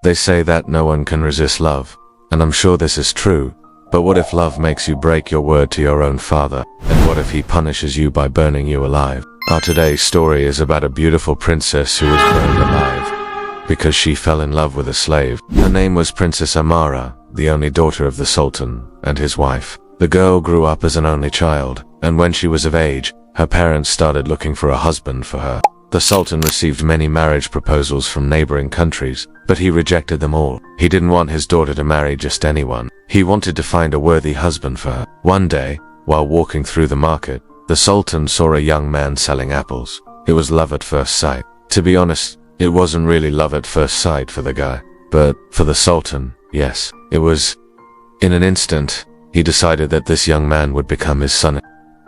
They say that no one can resist love, and I'm sure this is true. But what if love makes you break your word to your own father? And what if he punishes you by burning you alive? Our today's story is about a beautiful princess who was burned alive because she fell in love with a slave. Her name was Princess Amara, the only daughter of the Sultan and his wife. The girl grew up as an only child, and when she was of age, her parents started looking for a husband for her. The Sultan received many marriage proposals from neighboring countries, but he rejected them all. He didn't want his daughter to marry just anyone. He wanted to find a worthy husband for her. One day, while walking through the market, the Sultan saw a young man selling apples. It was love at first sight. To be honest, it wasn't really love at first sight for the guy, but for the Sultan, yes, it was. In an instant, he decided that this young man would become his son.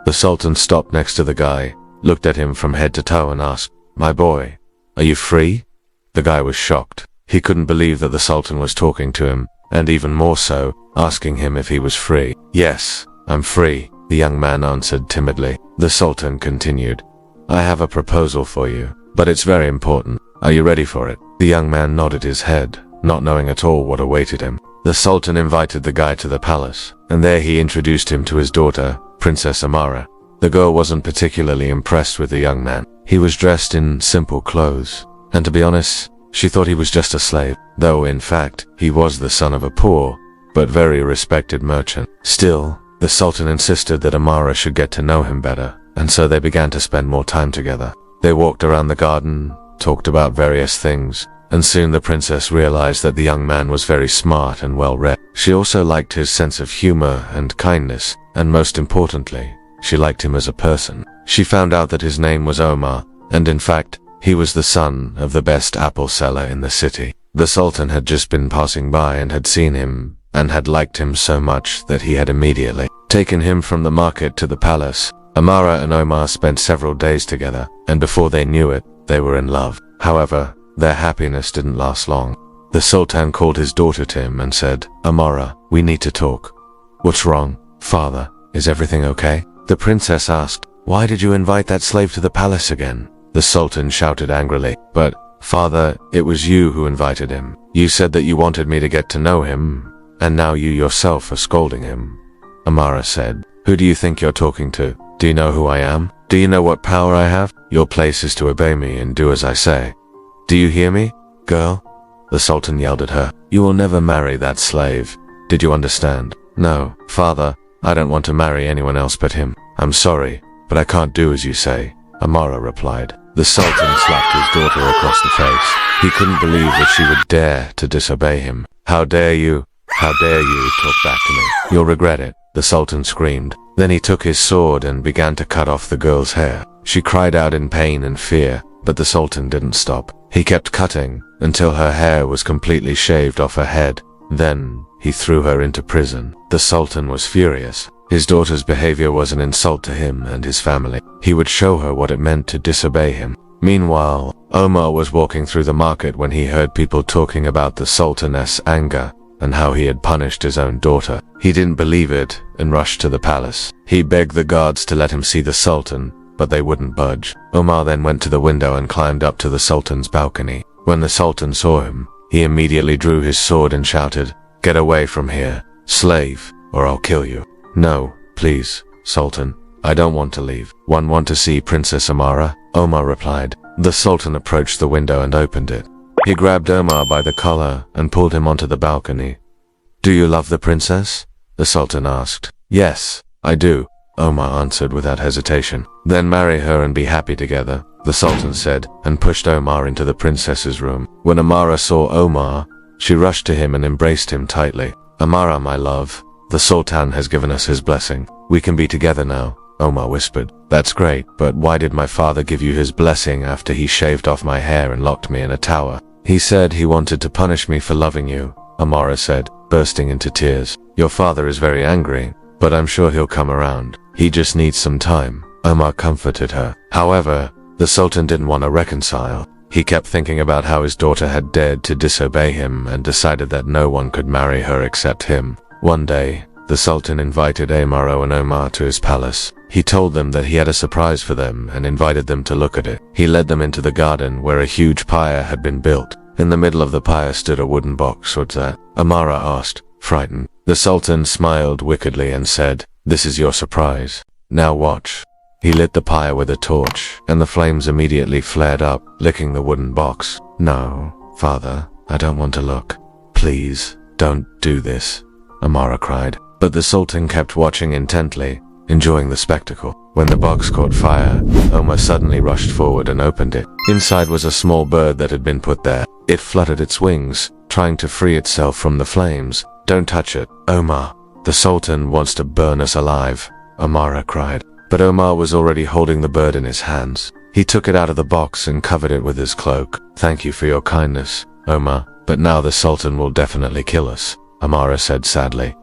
The Sultan stopped next to the guy, looked at him from head to toe and asked, "My boy, are you free?" The guy was shocked. He couldn't believe that the Sultan was talking to him, and even more so, asking him if he was free. "Yes, I'm free," the young man answered timidly. The Sultan continued, "I have a proposal for you, but it's very important. Are you ready for it?" The young man nodded his head, not knowing at all what awaited him. The Sultan invited the guy to the palace, and there he introduced him to his daughter, Princess Amara. The girl wasn't particularly impressed with the young man. He was dressed in simple clothes, and to be honest, she thought he was just a slave, though in fact, he was the son of a poor, but very respected merchant. Still, the Sultan insisted that Amara should get to know him better, and so they began to spend more time together. They walked around the garden, talked about various things, and soon the princess realized that the young man was very smart and well-read. She also liked his sense of humor and kindness, and most importantly, she liked him as a person. She found out that his name was Omar, and in fact, he was the son of the best apple seller in the city. The Sultan had just been passing by and had seen him, and had liked him so much that he had immediately taken him from the market to the palace. Amara and Omar spent several days together, and before they knew it, they were in love. However, their happiness didn't last long. The Sultan called his daughter to him and said, "Amara, we need to talk." "What's wrong, father? Is everything okay?" The princess asked. "Why did you invite that slave to the palace again?" The Sultan shouted angrily. "But, father, it was you who invited him. You said that you wanted me to get to know him, and now you yourself are scolding him." Amara said, "Who do you think you're talking to? Do you know who I am? Do you know what power I have? Your place is to obey me and do as I say. Do you hear me, girl?" The Sultan yelled at her. "You will never marry that slave. Did you understand?" "No, father, I don't want to marry anyone else but him. I'm sorry, but I can't do as you say," Amara replied. The Sultan slapped his daughter across the face. He couldn't believe that she would dare to disobey him. How dare you talk back to me? You'll regret it," the Sultan screamed. Then he took his sword and began to cut off the girl's hair. She cried out in pain and fear, but the Sultan didn't stop. He kept cutting until her hair was completely shaved off her head. Then he threw her into prison. The Sultan was furious. His daughter's behavior was an insult to him and his family. He would show her what it meant to disobey him. Meanwhile, Omar was walking through the market when he heard people talking about the Sultan's anger and how he had punished his own daughter. He didn't believe it and rushed to the palace. He begged the guards to let him see the Sultan, but they wouldn't budge. Omar then went to the window and climbed up to the Sultan's balcony. When the Sultan saw him, he immediately drew his sword and shouted, "Get away from here, slave, or I'll kill you." "No, please, Sultan. I don't want to leave." Want to see Princess Amara?" Omar replied. The Sultan approached the window and opened it. He grabbed Omar by the collar and pulled him onto the balcony. "Do you love the princess?" the Sultan asked. "Yes, I do," Omar answered without hesitation. "Then marry her and be happy together," the Sultan said, and pushed Omar into the princess's room. When Amara saw Omar, she rushed to him and embraced him tightly. "Amara, my love, the Sultan has given us his blessing. We can be together now," Omar whispered. "That's great, but why did my father give you his blessing after he shaved off my hair and locked me in a tower?" "He said he wanted to punish me for loving you," Amara said, bursting into tears. "Your father is very angry, but I'm sure he'll come around. He just needs some time," Omar comforted her. However, the Sultan didn't want to reconcile. He kept thinking about how his daughter had dared to disobey him and decided that no one could marry her except him. One day, the Sultan invited Amara and Omar to his palace. He told them that he had a surprise for them and invited them to look at it. He led them into the garden where a huge pyre had been built. In the middle of the pyre stood a wooden box. What's that? Amara asked, frightened. The Sultan smiled wickedly and said, "This is your surprise. Now watch." He lit the pyre with a torch, and the flames immediately flared up, licking the wooden box. "No, father, I don't want to look. Please, don't do this," Amara cried. But the Sultan kept watching intently, enjoying the spectacle. When the box caught fire, Omar suddenly rushed forward and opened it. Inside was a small bird that had been put there. It fluttered its wings, trying to free itself from the flames. "Don't touch it, Omar. The Sultan wants to burn us alive," Amara cried. But Omar was already holding the bird in his hands. He took it out of the box and covered it with his cloak. "Thank you for your kindness, Omar, but now the Sultan will definitely kill us," Amara said sadly.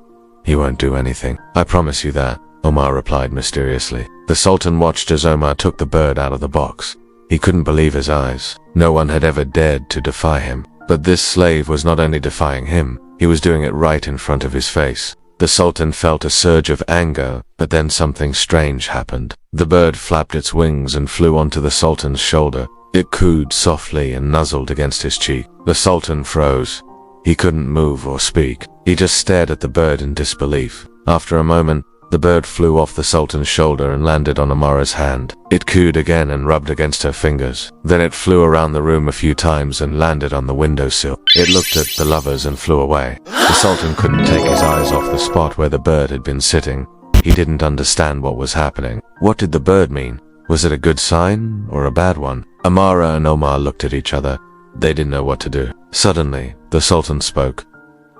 "He won't do anything. I promise you that," Omar replied mysteriously. The Sultan watched as Omar took the bird out of the box. He couldn't believe his eyes. No one had ever dared to defy him. But this slave was not only defying him, he was doing it right in front of his face. The Sultan felt a surge of anger, but then something strange happened. The bird flapped its wings and flew onto the Sultan's shoulder. It cooed softly and nuzzled against his cheek. The Sultan froze. He couldn't move or speak. He just stared at the bird in disbelief. After a moment, the bird flew off the Sultan's shoulder and landed on Amara's hand. It cooed again and rubbed against her fingers. Then it flew around the room a few times and landed on the windowsill. It looked at the lovers and flew away. The Sultan couldn't take his eyes off the spot where the bird had been sitting. He didn't understand what was happening. What did the bird mean? Was it a good sign or a bad one? Amara and Omar looked at each other. They didn't know what to do. Suddenly, the Sultan spoke.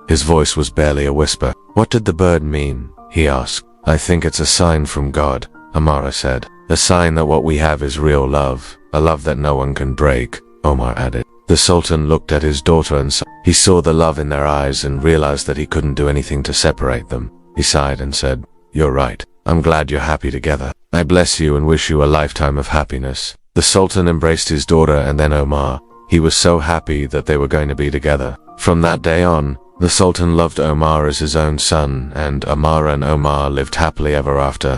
His voice was barely a whisper. "What did the bird mean?" he asked. "I think it's a sign from God," Amara said. "A sign that what we have is real love, a love that no one can break," Omar added. The Sultan looked at his daughter and he saw the love in their eyes and realized that he couldn't do anything to separate them. He sighed and said, "You're right. I'm glad you're happy together. I bless you and wish you a lifetime of happiness." The Sultan embraced his daughter and then Omar. He was so happy that they were going to be together. From that day on, the Sultan loved Omar as his own son, and Amara and Omar lived happily ever after.